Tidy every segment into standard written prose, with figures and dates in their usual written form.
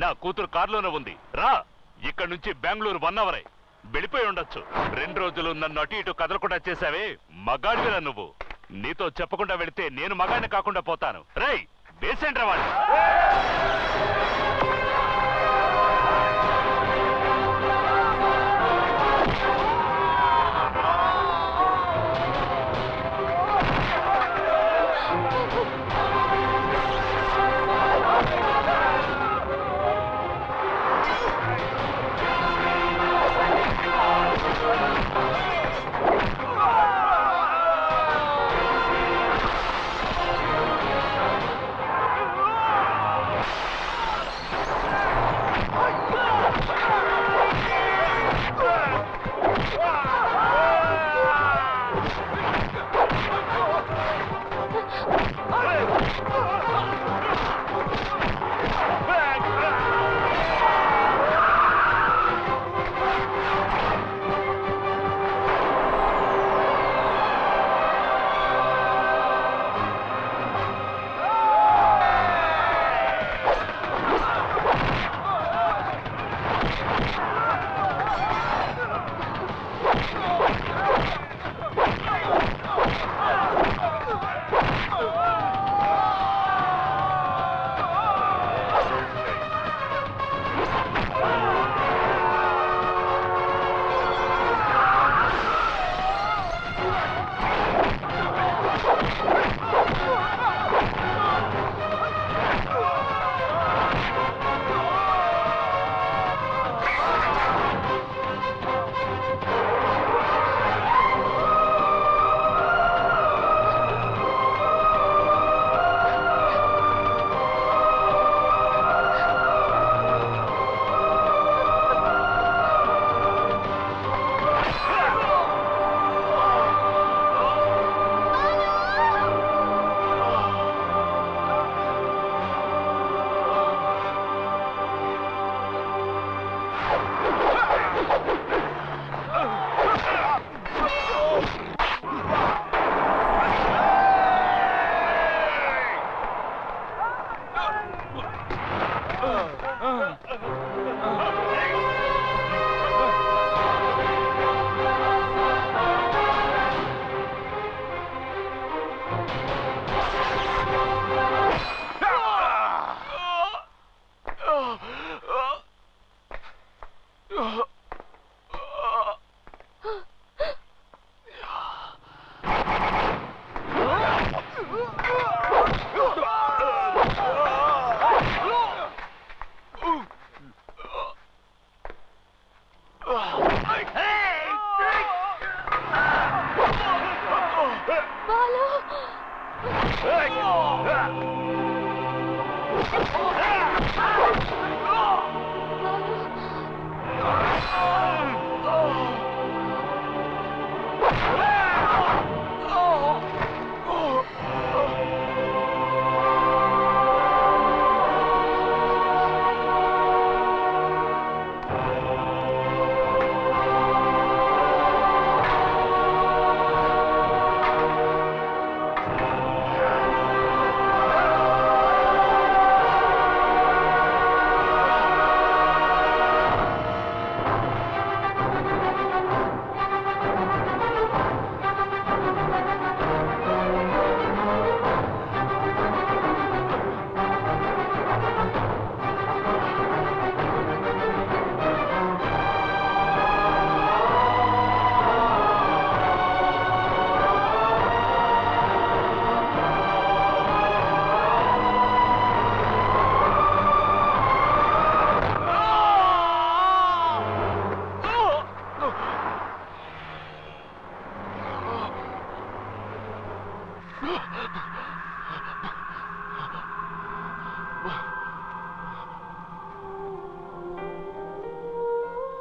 నా కూతురు కారులోనే ఉంది. రా, ఇక్కడి నుంచి బెంగళూరు 1 అవరే వెళ్ళిపోయి ఉండొచ్చు. 2 రోజులు నన్ను అటు ఇటు కదలకుండా చేసావే, మగాడివిరా నువ్వు. నీతో చెప్పకుండా వెళితే నేను మగాడిని కాకుండా పోతాను. రేయ్, వేసేంట్రా వాళ్ళు.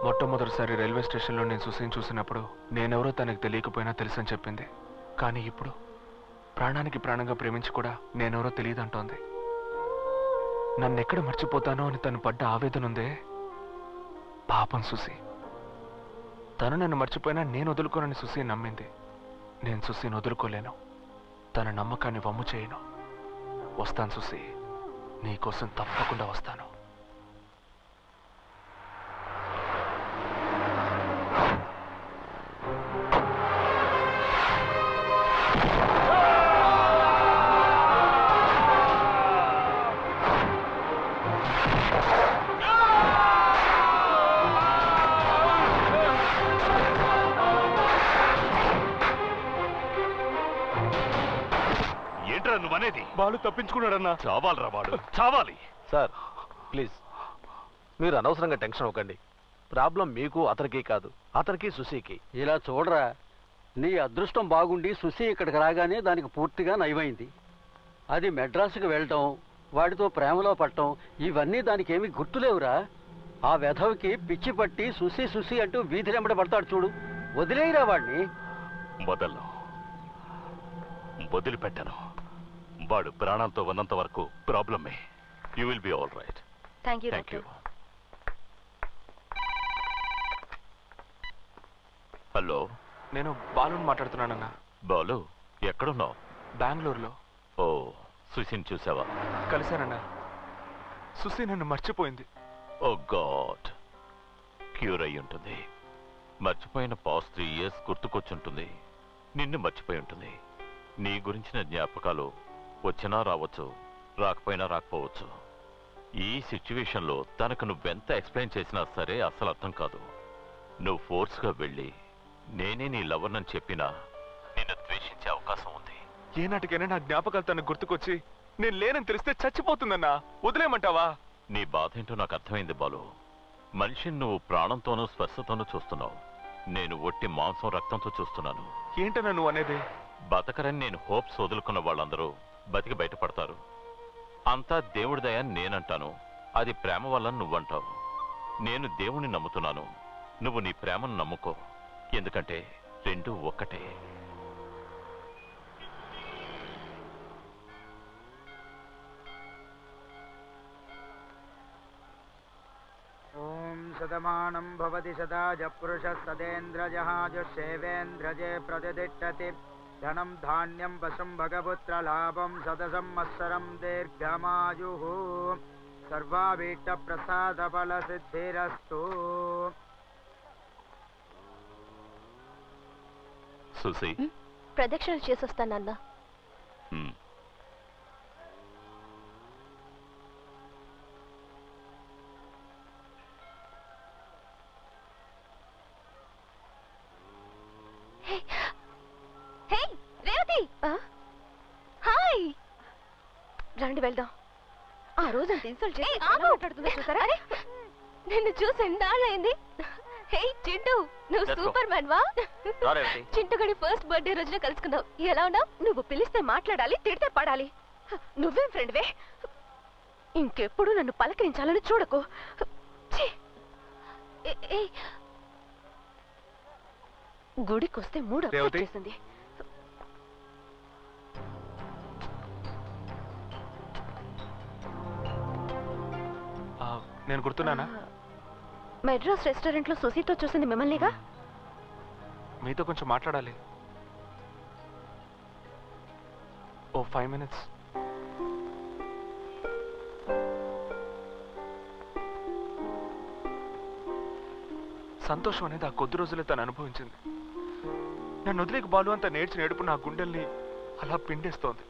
మొట్టమొదటిసారి రైల్వే స్టేషన్లో నేను సుసీని చూసినప్పుడు నేనెవరో తనకు తెలియకపోయినా తెలుసని చెప్పింది. కానీ ఇప్పుడు ప్రాణానికి ప్రాణంగా ప్రేమించి కూడా నేనెవరో తెలియదంటోంది. నన్నెక్కడ మర్చిపోతానో అని తను పడ్డ ఆవేదన ఉందే, పాపం సుసి. తను నన్ను మర్చిపోయినా నేను వదులుకోనని సుసి నమ్మింది. నేను సుసిని వదులుకోలేను. తన నమ్మకాన్ని వమ్ము చేయను. వస్తాను సుసి, నీకోసం తప్పకుండా వస్తాను. నువ్వనేది? బాలు తప్పించుకున్నాడన్నా. చావాలరా వాడు, చావాలి. సార్ ప్లీజ్, మీరు అనవసరంగా టెన్షన్ అవ్వకండి. ప్రాబ్లం మీకు అతనికి కాదు, అతనికి సుశీకి. ఇలా చూడరా, నీ అదృష్టం బాగుండి సుశీ ఇక్కడికి రాగానే దానికి పూర్తిగా నయమైంది. అది మెడ్రాసుకు వెళ్ళటం, వాడితో ప్రేమలో పడటం, ఇవన్నీ దానికి ఏమీ గుర్తులేవురా. ఆ వెధవికి పిచ్చి పట్టి సుశీ సుశీ అంటూ వీధినెంబడి పడతాడు చూడు. వదిలేయరా వాడిని. వదిలిపెట్టాను. వాడు ప్రాణాలతో ఉన్నంత వరకు ప్రాబ్లమే. You will be all right. Thank you. Hello, నేను బాలుని మాట్లాడుతున్నానన్నా. బాలు, ఎక్కడున్నావు? బెంగళూరులో. ఓ, సుశీని చూసావా? కలిశానన్నా. సుశీ నన్ను మర్చిపోయింది. ఓ గాడ్, క్యూర్ అయి ఉంటుంది. మర్చిపోయిన పాస్ట్ 3 years గుర్తుకొచ్చుంటుంది. నిన్ను మర్చిపోయి ఉంటుంది. నీ గురించిన జ్ఞాపకాలు వచ్చినా రావచ్చు, రాకపోయినా రాకపోవచ్చు. ఈ సిచ్యువేషన్లో తనకు నువ్వెంత ఎక్స్ప్లెయిన్ చేసినా సరే అసలు అర్థం కాదు. నువ్వు ఫోర్స్గా వెళ్ళి నేనే నీ లవర్నని చెప్పినా నిన్ను ద్వేషించే అవకాశం ఉంది. ఏనాటికైనా నా జ్ఞాపకాలు తనకు గుర్తుకొచ్చి నేను లేనని తెలిస్తే చచ్చిపోతుందన్నా. వదిలేయమంటావా? నీ బాధ ఏంటో నాకు అర్థమైంది బాలు. మనిషిని నువ్వు ప్రాణంతోనూ స్పర్శతోనూ చూస్తున్నావు. నేను ఒట్టి మాంసం రక్తంతో చూస్తున్నాను. ఏంటన్నా నువ్వు అనేది? బతకరని నేను హోప్స్ వదులుకున్న వాళ్ళందరూ బతికి బయటపడతారు. అంతా దేవుడి దయ నేనంటాను. అది ప్రేమ వల్ల నువ్వంటావు. నేను దేవుణ్ణి నమ్ముతున్నాను. నువ్వు నీ ప్రేమను నమ్ముకో. ఎందుకంటే రెండు ఒక్కటే. ఓం శతమానం భవతి శతాజ పురుషः సదేంద్రజహాజుషేవేంద్రజే ప్రతిదిష్టతి ధనం ధాన్యం పశుం భగపుత్రలాభం శతసంవత్సరం దీర్ఘమాయుః సర్వాభీష్ట ప్రసాద ఫల సిద్ధిరస్తు. సుసి, ప్రదక్షిణలు చేసొస్తానన్నా. హాయ్, రండి వెళ్దాం. ఆ రోజు ఇన్సల్ట్ చేసి మాట్లాడుతున్నా చూసారా? నిన్ను చూసి ఎన్నాళ్ళైంది. హే చింటూ, నువ్వు సూపర్ మ్యాన్ వా. చింటుగడి ఫస్ట్ బర్త్డే రోజున కలుసుకుందాం. ఎలా ఉన్నావు? నువ్వు పిలిస్తే మాట్లాడాలి, తిడితే పడాలి. నువ్వేం ఫ్రెండ్వే? ఇంకెప్పుడు నన్ను పలకరించాలని చూడకు. గుడికొస్తే మూడు చేసింది. నేను గుర్తున్నానా? మెడ్రాస్ రెస్టారెంట్ లో సుసీతో చూసింది మిమ్మల్నిగా. మీతో కొంచెం మాట్లాడాలి. ఓ 5 minutes. సంతోషం అనేది ఆ కొద్ది రోజులే తను అనుభవించింది. నన్ను వదిలేక బాలు అంత నేర్చి నేడుపు నా గుండెల్ని అలా పిండేస్తోంది.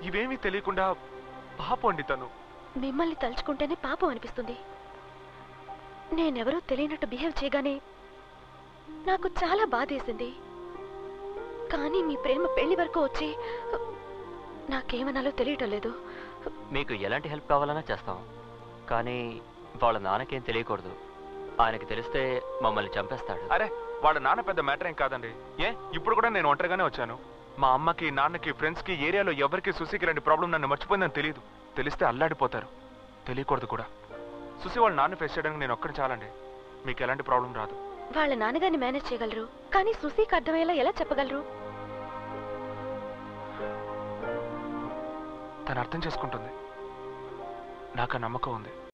ఇవేమీ తెలియకుండా పాపం అండి తను. మిమ్మల్ని తలుచుకుంటేనే పాపం అనిపిస్తుంది. నేనెవరో తెలియనట్టు బిహేవ్ చేయగానే నాకు చాలా బాధేసింది. కానీ మీ ప్రేమ పెళ్లి వరకు వచ్చి నాకేమనాలో తెలియటం లేదు. మీకు ఎలాంటి హెల్ప్ కావాలన్నా చేస్తాం, కానీ వాళ్ళ నాన్నకేం తెలియకూడదు. ఆయనకి తెలిస్తే మమ్మల్ని చంపేస్తాడు. అరే, వాళ్ళ నాన్న పెద్ద మ్యాటర్ ఏం కాదండి. ఇప్పుడు కూడా నేను ఒంటరిగానే వచ్చాను. మా అమ్మకి, నాన్నకి, ఫ్రెండ్స్కి, ఏరియాలో ఎవరికి సుశీకి లాంటి ప్రాబ్లం నన్ను మర్చిపోయిందని తెలియదు. తెలిస్తే అల్లాడిపోతారు. తెలియకూడదు కూడా. సుసి వాళ్ళ నాన్న ఫేస్ చేయడానికి నేను ఒక్కడిని చాలండి. మీకు ఎలాంటి ప్రాబ్లం రాదు. వాళ్ళ నాన్నగారిని మేనేజ్ చేయగలరు, కానీ సుసీకి అర్థమయ్యేలా ఎలా చెప్పగలరు? తను అర్థం చేసుకుంటుంది. నాకు ఆ నమ్మకం ఉంది.